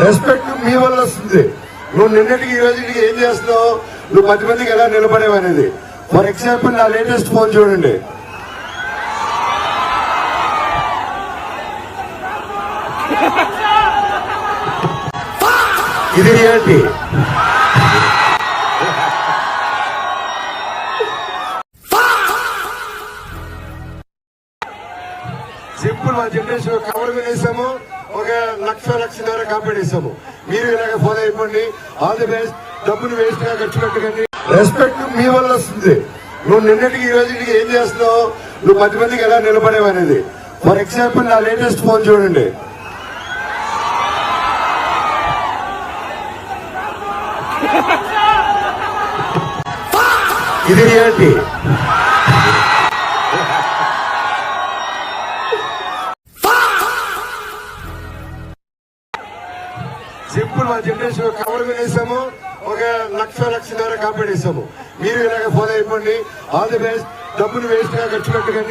Respect మీ వల్ల వస్తుంది. నువ్వు నిన్నటికి ఈ రోజుకి ఏం చేస్తున్నావు, నువ్వు 10 మందికి ఎలా నిలబడేవనేది. ఫర్ ఎగ్జాంపుల్ నా లేటెస్ట్ ఫోన్ చూడండి. ఇది రియాలిటీ. సింపుల్. మా జనరేషన్ కవర్ వినేసాము, ఒక లక్షన్నర కాపాడేసాము. మీరు ఇలాగ ఫాలో అయిపోండి. All the best. డబ్బులు వేస్ట్ గా ఖర్చు పెట్టకండి. రెస్పెక్ట్ మీ వల్ల వస్తుంది. నువ్వు నిన్నటికి ఈ రోజుకి ఏం చేస్తున్నావు, నువ్వు 10 మందికి ఎలా నిలబడేవనేది. ఫర్ ఎగ్జాంపుల్ నా లేటెస్ట్ ఫోన్ చూడండి. ఇది రియాలిటీ. సింపుల్. మా జనరేషన్ కవర్ వినేసాము, ఒక లక్షన్నర కాపాడేసాము. మీరు ఇలాగ ఫాలో అయిపోండి. All the best. డబ్బులు వేస్ట్ గా ఖర్చు పెట్టకండి.